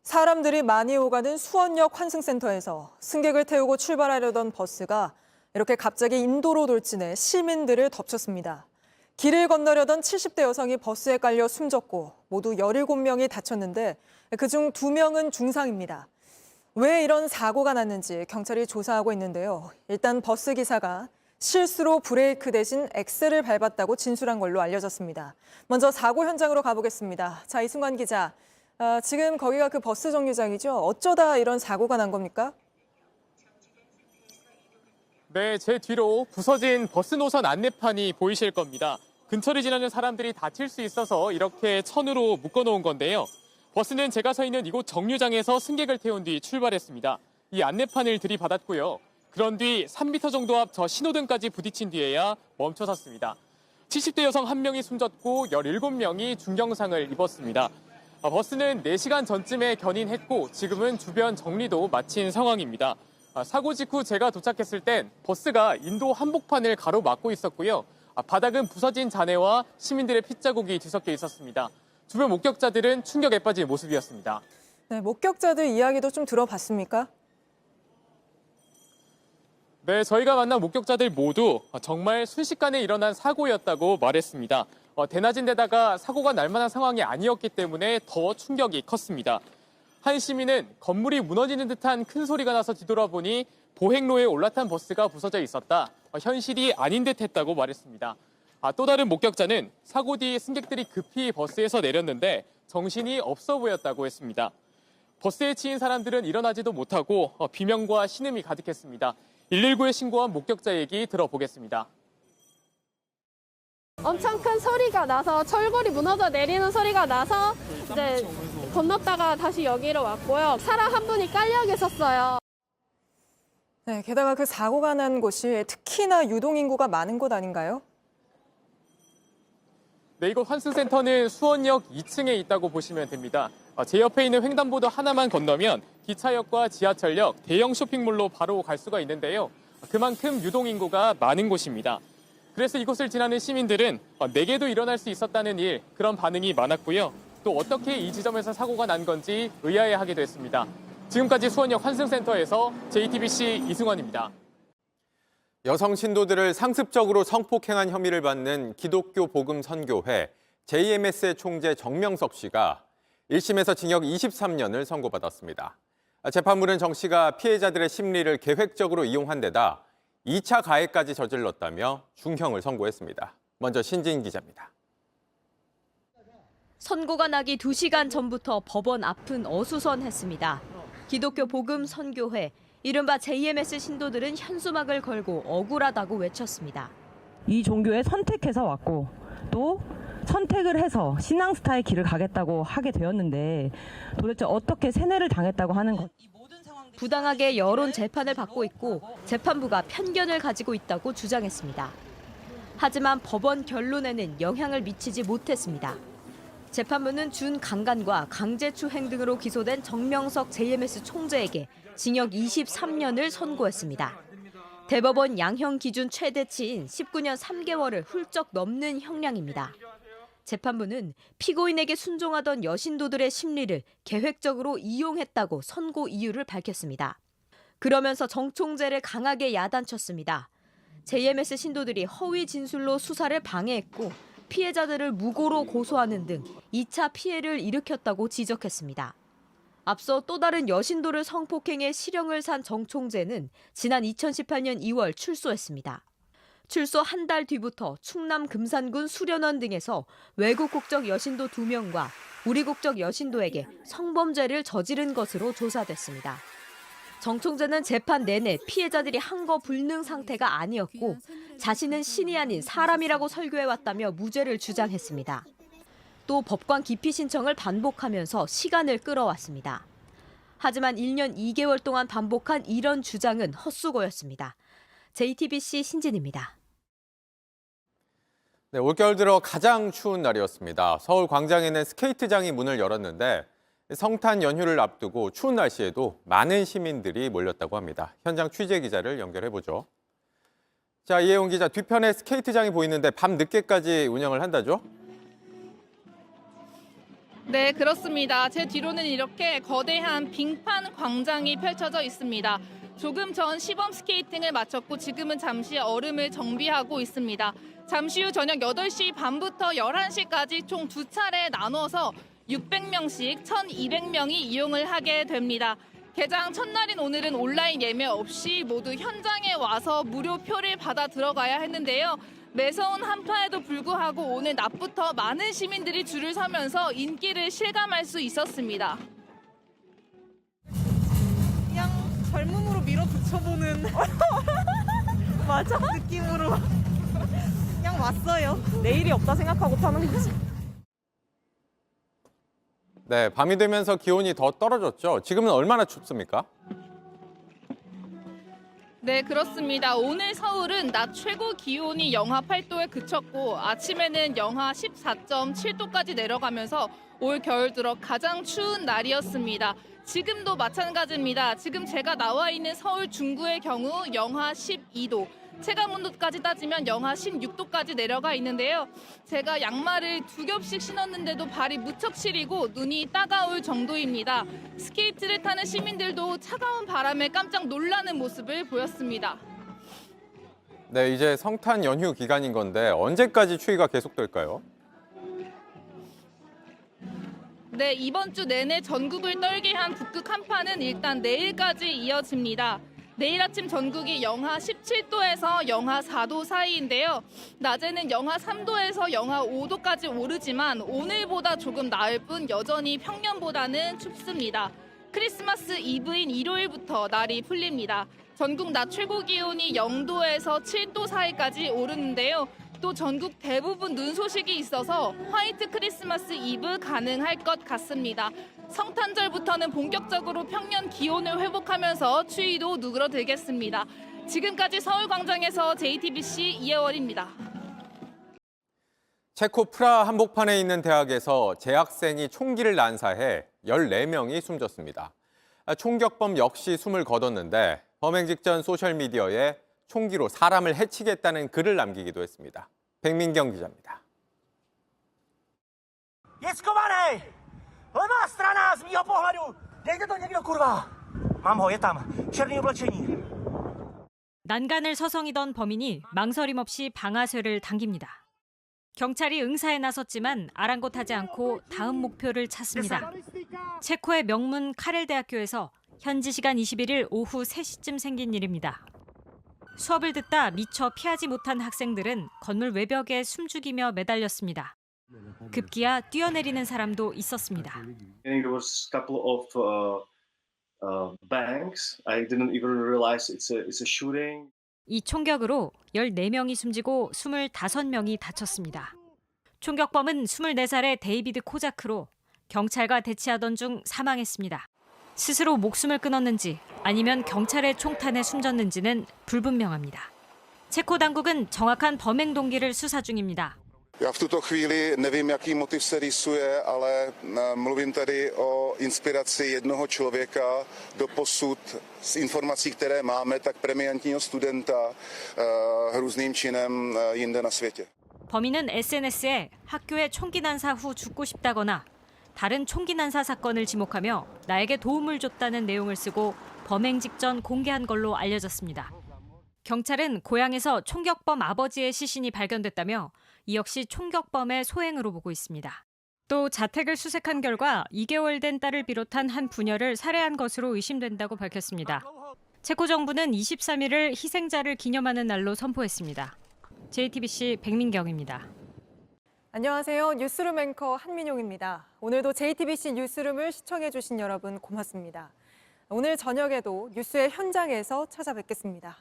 사람들이 많이 오가는 수원역 환승센터에서 승객을 태우고 출발하려던 버스가 이렇게 갑자기 인도로 돌진해 시민들을 덮쳤습니다. 길을 건너려던 70대 여성이 버스에 깔려 숨졌고 모두 17명이 다쳤는데 그중 2명은 중상입니다. 왜 이런 사고가 났는지 경찰이 조사하고 있는데요. 일단 버스 기사가 실수로 브레이크 대신 엑셀을 밟았다고 진술한 걸로 알려졌습니다. 먼저 사고 현장으로 가보겠습니다. 자, 이승관 기자. 지금 거기가 그 버스 정류장이죠? 어쩌다 이런 사고가 난 겁니까? 네, 제 뒤로 부서진 버스 노선 안내판이 보이실 겁니다. 근처를 지나는 사람들이 다칠 수 있어서 이렇게 천으로 묶어놓은 건데요. 버스는 제가 서 있는 이곳 정류장에서 승객을 태운 뒤 출발했습니다. 이 안내판을 들이받았고요. 그런 뒤 3m 정도 앞 저 신호등까지 부딪힌 뒤에야 멈춰섰습니다. 70대 여성 1명이 숨졌고 17명이 중경상을 입었습니다. 버스는 4시간 전쯤에 견인했고 지금은 주변 정리도 마친 상황입니다. 사고 직후 제가 도착했을 땐 버스가 인도 한복판을 가로막고 있었고요. 바닥은 부서진 잔해와 시민들의 핏자국이 뒤섞여 있었습니다. 주변 목격자들은 충격에 빠진 모습이었습니다. 네, 목격자들 이야기도 좀 들어봤습니까? 네, 저희가 만난 목격자들 모두 정말 순식간에 일어난 사고였다고 말했습니다. 대낮인 데다가 사고가 날 만한 상황이 아니었기 때문에 더 충격이 컸습니다. 한 시민은 건물이 무너지는 듯한 큰 소리가 나서 뒤돌아보니 보행로에 올라탄 버스가 부서져 있었다. 현실이 아닌 듯 했다고 말했습니다. 또 다른 목격자는 사고 뒤 승객들이 급히 버스에서 내렸는데 정신이 없어 보였다고 했습니다. 버스에 치인 사람들은 일어나지도 못하고 비명과 신음이 가득했습니다. 119에 신고한 목격자 얘기 들어보겠습니다. 엄청 큰 소리가 나서 철골이 무너져 내리는 소리가 나서 이제 건넜다가 다시 여기로 왔고요. 사람 한 분이 깔려 계셨어요. 네, 게다가 그 사고가 난 곳이 특히나 유동인구가 많은 곳 아닌가요? 네, 이곳 환승센터는 수원역 2층에 있다고 보시면 됩니다. 제 옆에 있는 횡단보도 하나만 건너면 기차역과 지하철역, 대형 쇼핑몰로 바로 갈 수가 있는데요. 그만큼 유동인구가 많은 곳입니다. 그래서 이곳을 지나는 시민들은 내게도 일어날 수 있었다는 그런 반응이 많았고요. 또 어떻게 이 지점에서 사고가 난 건지 의아해하기도 했습니다. 지금까지 수원역 환승센터에서 JTBC 이승환입니다. 여성 신도들을 상습적으로 성폭행한 혐의를 받는 기독교 복음 선교회 JMS의 총재 정명석 씨가 1심에서 징역 23년을 선고받았습니다. 재판부는 정 씨가 피해자들의 심리를 계획적으로 이용한 데다 2차 가해까지 저질렀다며 중형을 선고했습니다. 먼저 신진 기자입니다. 선고가 나기 2시간 전부터 법원 앞은 어수선했습니다. 기독교 복음 선교회, 이른바 JMS 신도들은 현수막을 걸고 억울하다고 외쳤습니다. 이 종교에 선택해서 왔고 또 선택을 해서 신앙스타의 길을 가겠다고 하게 되었는데 도대체 어떻게 세뇌를 당했다고 하는 것. 부당하게 여론 재판을 받고 있고 재판부가 편견을 가지고 있다고 주장했습니다. 하지만 법원 결론에는 영향을 미치지 못했습니다. 재판부는 준강간과 강제추행 등으로 기소된 정명석 JMS 총재에게 징역 23년을 선고했습니다. 대법원 양형 기준 최대치인 19년 3개월을 훌쩍 넘는 형량입니다. 재판부는 피고인에게 순종하던 여신도들의 심리를 계획적으로 이용했다고 선고 이유를 밝혔습니다. 그러면서 정 총재를 강하게 야단쳤습니다. JMS 신도들이 허위 진술로 수사를 방해했고 피해자들을 무고로 고소하는 등 2차 피해를 일으켰다고 지적했습니다. 앞서 또 다른 여신도를 성폭행해 실형을 산 정 총재는 지난 2018년 2월 출소했습니다. 출소 한 달 뒤부터 충남 금산군 수련원 등에서 외국 국적 여신도 2명과 우리 국적 여신도에게 성범죄를 저지른 것으로 조사됐습니다. 정 총재는 재판 내내 피해자들이 한거 불능 상태가 아니었고 자신은 신이 아닌 사람이라고 설교해왔다며 무죄를 주장했습니다. 또 법관 기피 신청을 반복하면서 시간을 끌어왔습니다. 하지만 1년 2개월 동안 반복한 이런 주장은 헛수고였습니다. JTBC 신진입니다. 네, 올겨울 들어 가장 추운 날이었습니다. 서울 광장에는 스케이트장이 문을 열었는데 성탄 연휴를 앞두고 추운 날씨에도 많은 시민들이 몰렸다고 합니다. 현장 취재 기자를 연결해보죠. 자, 이혜원 기자, 뒤편에 스케이트장이 보이는데 밤 늦게까지 운영을 한다죠? 네, 그렇습니다. 제 뒤로는 이렇게 거대한 빙판 광장이 펼쳐져 있습니다. 조금 전 시범 스케이팅을 마쳤고 지금은 잠시 얼음을 정비하고 있습니다. 잠시 후 저녁 8시 반부터 11시까지 총 2차례 나눠서 600명씩 1,200명이 이용을 하게 됩니다. 개장 첫날인 오늘은 온라인 예매 없이 모두 현장에 와서 무료 표를 받아 들어가야 했는데요. 매서운 한파에도 불구하고 오늘 낮부터 많은 시민들이 줄을 서면서 인기를 실감할 수 있었습니다. 그냥 젊음으로 밀어붙여보는 맞아 느낌으로 그냥 왔어요. 내일이 없다 생각하고 타는 거지. 네, 밤이 되면서 기온이 더 떨어졌죠. 지금은 얼마나 춥습니까? 네, 그렇습니다. 오늘 서울은 낮 최고 기온이 영하 8도에 그쳤고 아침에는 영하 14.7도까지 내려가면서 올 겨울 들어 가장 추운 날이었습니다. 지금도 마찬가지입니다. 지금 제가 나와 있는 서울 중구의 경우 영하 12도, 체감 온도까지 따지면 영하 16도까지 내려가 있는데요. 제가 양말을 2겹씩 신었는데도 발이 무척 시리고 눈이 따가울 정도입니다. 스케이트를 타는 시민들도 차가운 바람에 깜짝 놀라는 모습을 보였습니다. 네, 이제 성탄 연휴 기간인 건데 언제까지 추위가 계속될까요? 네, 이번 주 내내 전국을 떨게 한 북극 한파는 일단 내일까지 이어집니다. 내일 아침 전국이 영하 17도에서 영하 4도 사이인데요. 낮에는 영하 3도에서 영하 5도까지 오르지만 오늘보다 조금 나을 뿐 여전히 평년보다는 춥습니다. 크리스마스 이브인 일요일부터 날이 풀립니다. 전국 낮 최고 기온이 0도에서 7도 사이까지 오르는데요. 또 전국 대부분 눈 소식이 있어서 화이트 크리스마스 이브 가능할 것 같습니다. 성탄절부터는 본격적으로 평년 기온을 회복하면서 추위도 누그러들겠습니다. 지금까지 서울광장에서 JTBC 이혜원입니다. 체코 프라하 한복판에 있는 대학에서 재학생이 총기를 난사해 14명이 숨졌습니다. 총격범 역시 숨을 거뒀는데 범행 직전 소셜미디어에 총기로 사람을 해치겠다는 글을 남기기도 했습니다. 백민경 기자입니다. Jest schovaný! Levá strana z mýho pohledu! Dejte to někdo, kurva! Mám ho, je tam. Černý oblečení. 난간을 서성이던 범인이 망설임 없이 방아쇠를 당깁니다. 경찰이 응사에 나섰지만 아랑곳하지 않고 다음 목표를 찾습니다. 체코의 명문 카렐 대학교에서 현지 시간 21일 오후 3시쯤 생긴 일입니다. 수업을 듣다 미처 피하지 못한 학생들은 건물 외벽에 숨죽이며 매달렸습니다. 급기야 뛰어내리는 사람도 있었습니다. There was a couple of bangs. I didn't even realize it's a shooting. 이 총격으로 14명이 숨지고 25명이 다쳤습니다. 총격범은 24살의 데이비드 코자크로 경찰과 대치하던 중 사망했습니다. 스스로 목숨을 끊었는지 아니면 경찰의 총탄에 숨졌는지는 불분명합니다. 체코 당국은 정확한 범행 동기를 수사 중입니다. Já v tuto chvíli nevím, jaký motiv se rýsuje, ale mluvím tady o inspiraci jednoho člověka. Doposud z informací, které máme, tak premiantního studenta hrůzným činem jinde na světě. 범인은 SNS에 학교에 총기 난사 후 죽고 싶다거나 다른 총기 난사 사건을 지목하며 나에게 도움을 줬다는 내용을 쓰고 범행 직전 공개한 걸로 알려졌습니다. 경찰은 고향에서 총격범 아버지의 시신이 발견됐다며 이 역시 총격범의 소행으로 보고 있습니다. 또 자택을 수색한 결과 2개월 된 딸을 비롯한 한 부녀를 살해한 것으로 의심된다고 밝혔습니다. 체코 정부는 23일을 희생자를 기념하는 날로 선포했습니다. JTBC 백민경입니다. 안녕하세요. 뉴스룸 앵커 한민용입니다. 오늘도 JTBC 뉴스룸을 시청해주신 여러분 고맙습니다. 오늘 저녁에도 뉴스의 현장에서 찾아뵙겠습니다.